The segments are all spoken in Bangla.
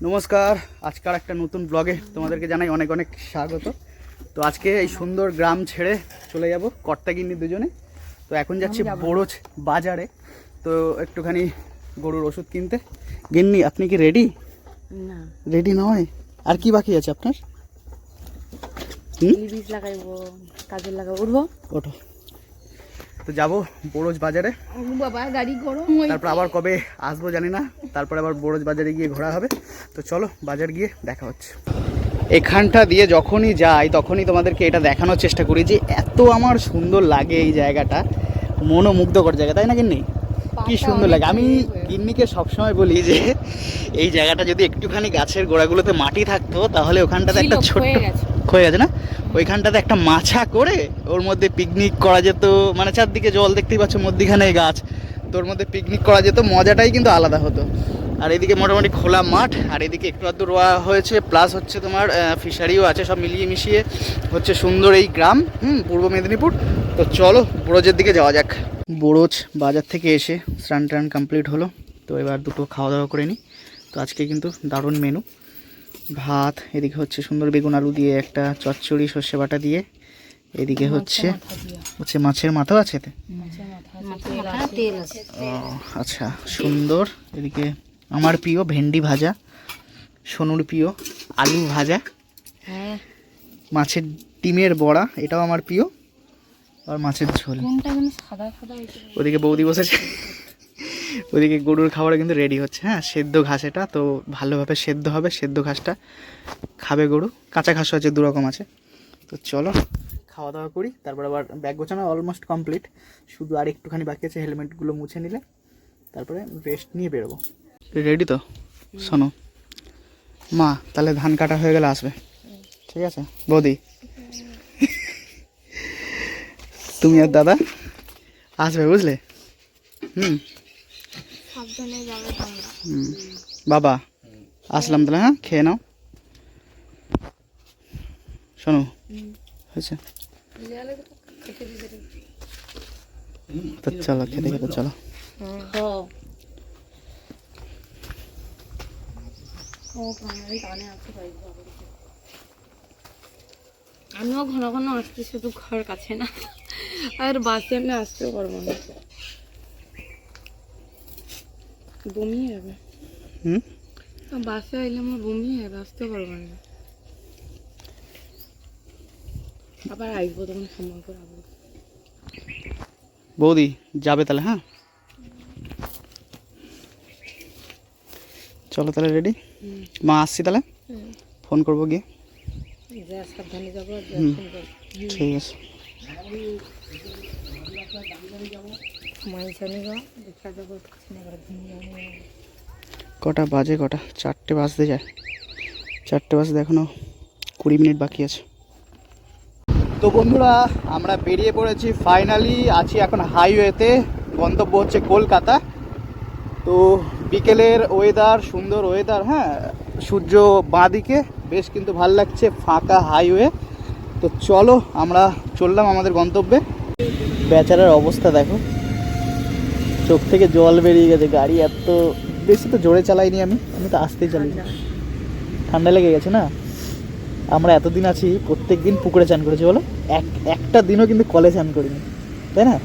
নমস্কার, আজকাল একটা নতুন ব্লগে তোমাদেরকে জানাই অনেক অনেক স্বাগত। তো আজকে এই সুন্দর গ্রাম ছেড়ে চলে যাব কর্তাগিন্নি দুজনে। তো এখন যাচ্ছি বড়োজ বাজারে, তো একটুখানি গরুর ওষুধ কিনতে। গিন্নি, আপনি কি রেডি? না, রেডি নয়। আর কি বাকি আছে আপনার? বীজ লাগাইবো, কাজল লাগাবো, উঠবো। ওঠো, তো যাবো বড়োজ বাজারে। বাবা গাড়ি গরম, তারপর আবার কবে আসবো জানি না, তারপর আবার বড়োজ বাজারে গিয়ে ঘোরা হবে। তো চলো বাজার গিয়ে দেখা হচ্ছে। এখানটা দিয়ে যখনই যাই তখনই তোমাদেরকে এটা দেখানোর চেষ্টা করি যে এত আমার সুন্দর লাগে এই জায়গাটা, মনোমুগ্ধকর জায়গা, তাই না গিন্নি? কি সুন্দর লাগে। আমি গিন্নিকে সবসময় বলি যে এই জায়গাটা যদি একটুখানি গাছের গোড়াগুলোতে মাটি থাকতো তাহলে ওখানটাতে একটা ছোট্ট ক্ষয়ে গেছে না, ওইখানটাতে একটা মাছা করে ওর মধ্যে পিকনিক করা যেত। মানে চারদিকে জল দেখতেই পাচ্ছ, মধ্যিখানে গাছ, তোর মধ্যে পিকনিক করা যেত, মজাটাই কিন্তু আলাদা হতো। আর এদিকে মোটামুটি খোলা মাঠ, আর এদিকে একটু আধটু রোয়া হয়েছে, প্লাস হচ্ছে তোমার ফিশারিও আছে, সব মিলিয়ে মিশিয়ে হচ্ছে সুন্দর এই গ্রাম পূর্ব মেদিনীপুর। তো চলো বড়োজের দিকে যাওয়া যাক। বড়োজ বাজার থেকে এসে স্নান টান কমপ্লিট হলো, তো এবার দুটো খাওয়া দাওয়া করে নিই। তো আজকে কিন্তু দারুণ মেনু, ভাত, এদিকে হচ্ছে সুন্দর বেগুন আলু দিয়ে একটা চচ্চড়ি সর্ষে বাটা দিয়ে, এদিকে হচ্ছে মাছের মাথাও আছে এতে। আচ্ছা সুন্দর। এদিকে আমার প্রিয় ভেন্ডি ভাজা, সোনুর প্রিয় আলু ভাজা, মাছের ডিমের বড়া, এটাও আমার প্রিয়, আর মাছের ঝোল। ওদিকে বৌদি বসেছে, ওদিকে গরুর খাবার কিন্তু রেডি হচ্ছে। হ্যাঁ, সেদ্ধ ঘাস, এটা তো ভালোভাবে সেদ্ধ হবে, সেদ্ধ ঘাসটা খাবে গরু। কাঁচা ঘাসও আছে, দুরকম আছে। তো চলো খাওয়া দাওয়া করি, তারপর আবার ব্যাগ গোছানো অলমোস্ট কমপ্লিট, শুধু আর একটুখানি বাকি আছে, হেলমেটগুলো মুছে নিলে তারপরে রেস্ট নিয়ে বেরোবো। রেডি তো? শোনো মা, তাহলে ধান কাটা হয়ে গেলে আসবে, ঠিক আছে? বৌদি তুমি আর দাদা আসবে, বুঝলে? বাবা আসলাম তাহলে, হ্যাঁ খেয়ে নাও। শোনো হয়েছে তো, চলো খেতে খেতে চলো। আমিও ঘন ঘন আসতে, শুধু ঘর কাছে না, আর বাসে আমি আসতেও পারবো না, বমি যাবে। বাসে আইলে আমার বমি যাবে, আসতেও পারবো না। আবার আসবো তখন সময় করে আবার। বৌদি যাবে তাহলে? হ্যাঁ চলো তাহলে রেডি। মা আসছি তাহলে, ফোন করবো গিয়ে। সাবধানে যাবো, ঠিক আছে। কটা বাজে? কটা? 4টে বাজতে যায়, 4টে বাজতে এখনো 20 মিনিট বাকি আছে। তো বন্ধুরা, আমরা বেরিয়ে পড়েছি ফাইনালি, আছি এখন হাইওয়েতে, গন্তব্য হচ্ছে কলকাতা। তো বিকেলের ওয়েদার, সুন্দর ওয়েদার, হ্যাঁ সূর্য বাঁদিকে, বেশ কিন্তু ভাল লাগছে, ফাঁকা হাইওয়ে। তো চলো আমরা চললাম আমাদের গন্তব্যে। বেচারার অবস্থা দেখো, চোখ থেকে জল বেরিয়ে গেছে। গাড়ি এত বেশি তো জোরে চালাইনি, আমি তো আস্তেই চালাই, ঠান্ডা লেগে গেছে না। আমরা এতদিন আছি, প্রত্যেক দিন পুকুরে চান করেছি, বলো একটা দিনও কিন্তু কলে চান করিনি, তাই না?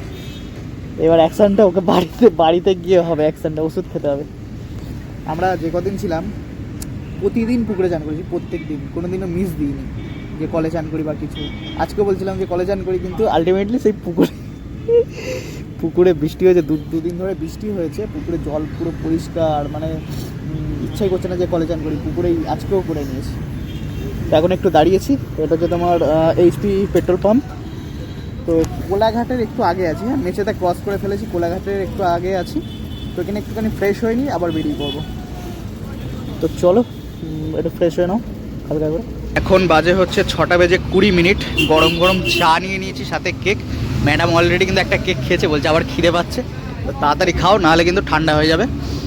এবার অ্যাকশনটা ওকে বাড়িতে গিয়ে হবে, অ্যাকশনটা ওষুধ খেতে হবে। আমরা যে কদিন ছিলাম প্রতিদিন পুকুরে চান করেছি, প্রত্যেক দিন, কোনো দিনও মিস দিইনি যে কলে চান করি বা কিছু। আজকেও বলছিলাম যে কলে চান করি, কিন্তু আলটিমেটলি সেই পুকুরে বৃষ্টি হয়েছে, দুদিন ধরে বৃষ্টি হয়েছে, পুকুরে জল পুরো পরিষ্কার, মানে ইচ্ছাই করছে না যে কলে চান করি, পুকুরেই আজকেও করে নিয়েছি। তো এখন একটু দাঁড়িয়েছি, এটা হচ্ছে তোমার এইচপি পেট্রোল পাম্প। তো কোলাঘাটের একটু আগে আছি, হ্যাঁ মেচেদা ক্রস করে ফেলেছি, কোলাঘাটের একটু আগে আছি। তো এখানে একটুখানি ফ্রেশ হয়ে নিই, আবার বেরিয়ে পড়বো। তো চলো একটু ফ্রেশ হয়ে নাও হালকা করে। এখন বাজে হচ্ছে 6:20, গরম গরম চা নিয়ে নিয়েছি, সাথে কেক। ম্যাডাম অলরেডি কিন্তু একটা কেক খেয়েছে, বলছে আবার খিদে পাচ্ছে, তো তাড়াতাড়ি খাও, নাহলে কিন্তু ঠান্ডা হয়ে যাবে।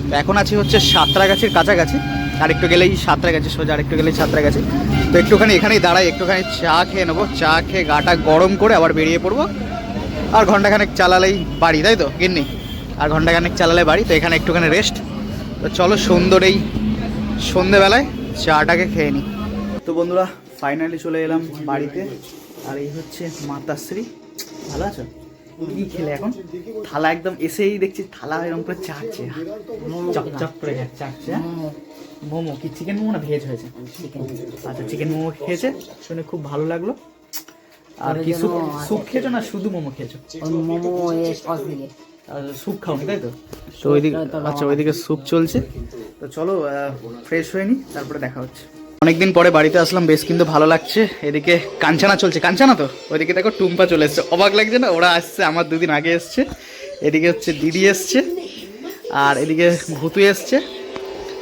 তো এখন আছি হচ্ছে সাঁতরাগাছির কাছাকাছি, আর একটু গেলেই সাঁতরাগাছি, সোজা আর একটু গেলেই সাঁতরাগাছি। তো একটুখানি এখানেই দাঁড়াই, একটুখানি চা খেয়ে নেবো, চা খেয়ে গাটা গরম করে আবার বেরিয়ে পড়বো। আর ঘন্টাখানেক চালালেই বাড়ি, তাই তো গিন্নি? আর ঘন্টাখানেক চালালে বাড়ি। তো এখানে একটুখানি রেস্ট। তো চলো সুন্দর এই সন্ধেবেলায় চাটাকে খেয়ে নিই। তো বন্ধুরা ফাইনালি চলে এলাম বাড়িতে। আর এই হচ্ছে মাতাশ্রী। ভালো আছো? কি খেলে এখন? থালা একদম এসেই দেখছি থালা এরকম করে চাটছে, চকচক করে চাটছে। মোমো কি চিকেন মোমো না ভেজ হয়েছে? আচ্ছা চিকেন মোমো খেয়েছে, শুনে খুব ভালো লাগলো। আর কি স্যুপ স্যুপ খেয়েছো না শুধু মোমো খেয়েছো? স্যুপ খাওনি তাই তো? তো ওইদিকে আচ্ছা ওইদিকে স্যুপ চলছে। তো চলো ফ্রেশ হয়ে নি, তারপরে দেখা হচ্ছে। অনেকদিন পরে বাড়িতে আসলাম, বেশ কিন্তু ভালো লাগছে। এদিকে কাঞ্চানা চলছে, কাঞ্চানা তো ওইদিকে দেখো টুম্পা চলে এসছে, অবাক লাগছে না? ওরা আসছে আমার 2 দিন আগে এসছে। এদিকে হচ্ছে দিদি এসছে, আর এদিকে ভুতু এসছে,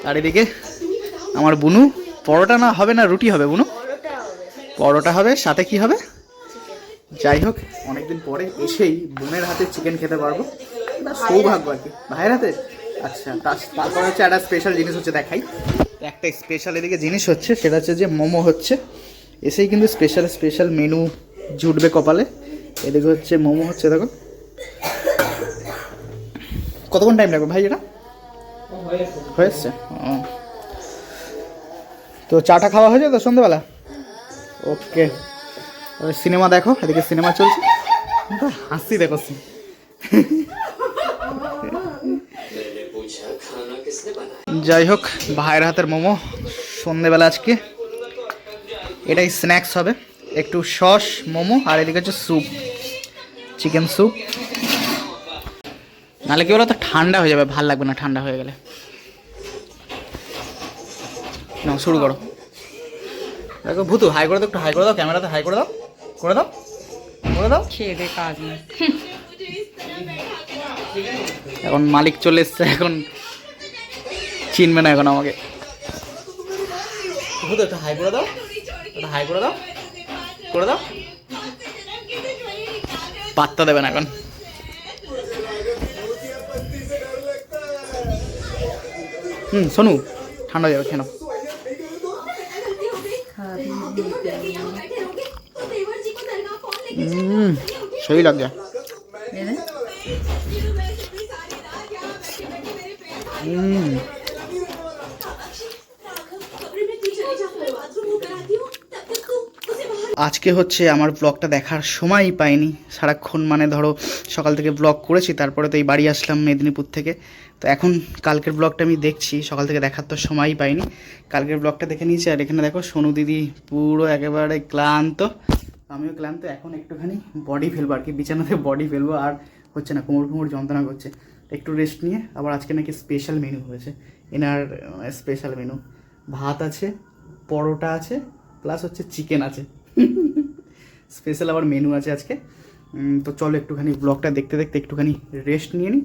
আর এদিকে আমার বুনু। পরোটা না হবে না রুটি হবে বুনু? পরোটা হবে, সাথে কি হবে? যাই হোক অনেকদিন পরে এসেই বোনের হাতে চিকেন খেতে পারবো, সৌভাগ্য আর কি। ভাইয়ের হাতে? আচ্ছা তারপরে হচ্ছে একটা স্পেশাল জিনিস হচ্ছে, দেখাই। একটা স্পেশাল এদিকে জিনিস হচ্ছে, সেটা হচ্ছে যে মোমো হচ্ছে। এসেই কিন্তু স্পেশাল মেনু জুটবে কপালে। এদিকে হচ্ছে মোমো হচ্ছে, দেখো। কতক্ষণ টাইম লাগবে ভাই এটা? হয়েছে। ও তো চাটা খাওয়া হয়েছে তো সন্ধ্যেবেলা? ওকে সিনেমা দেখো, এদিকে সিনেমা চলছে। হাসি দেখো। যাই হোক ভাইয়ের হাতের মোমো সন্ধ্যেবেলা আজকে এটাই স্ন্যাক্স হবে। একটু সস মোমো, আর এদিকে হচ্ছে স্যুপ, চিকেন স্যুপ। নাহলে কি বলো তো ঠান্ডা হয়ে যাবে, ভাল লাগবে না ঠান্ডা হয়ে গেলে। না শুরু করো। দেখো ভূতু হাই করে দাও, একটু হাই করে দাও, ক্যামেরাতে হাই করে দাও, করে দাও, করে দাও। খেয়ে দে কাজ নেই। এখন মালিক চলে এসছে, এখন চিনবে না এখন আমাকে। ভূতু একটু হাই করে দাও, একটু হাই করে দাও, করে দাও। পাত্তা দেবে না এখন। শোনু ঠান্ডা যাবে, কেন? সই লাগছে। আজকে হচ্ছে আমার ব্লগটা দেখার সময়ই পাইনি সারাক্ষণ, মানে ধরো সকাল থেকে ব্লগ করেছি, তারপরে তো এই বাড়ি আসলাম মেদিনীপুর থেকে। তো এখন কালকের ব্লগটা আমি দেখছি, সকাল থেকে দেখার তো সময়ই পাইনি। কালকের ব্লগটা দেখে নিয়েছি। আর এখানে দেখো সোনু দিদি পুরো একেবারে ক্লান্ত, আমিও ক্লান্ত। এখন একটুখানি বডি ফেলবো আর কি, বিছানাতে বডি ফেলবো। আর হচ্ছে না, কোমর যন্ত্রণা করছে। একটু রেস্ট নিয়ে আবার আজকে নাকি স্পেশাল মেনু হয়েছে এনার। স্পেশাল মেনু ভাত আছে, পরোটা আছে, প্লাস হচ্ছে চিকেন আছে। স্পেশাল আবার মেনু আছে আজকে। তো চলো একটুখানি ব্লগটা দেখতে দেখতে একটুখানি রেস্ট নিয়ে নিই।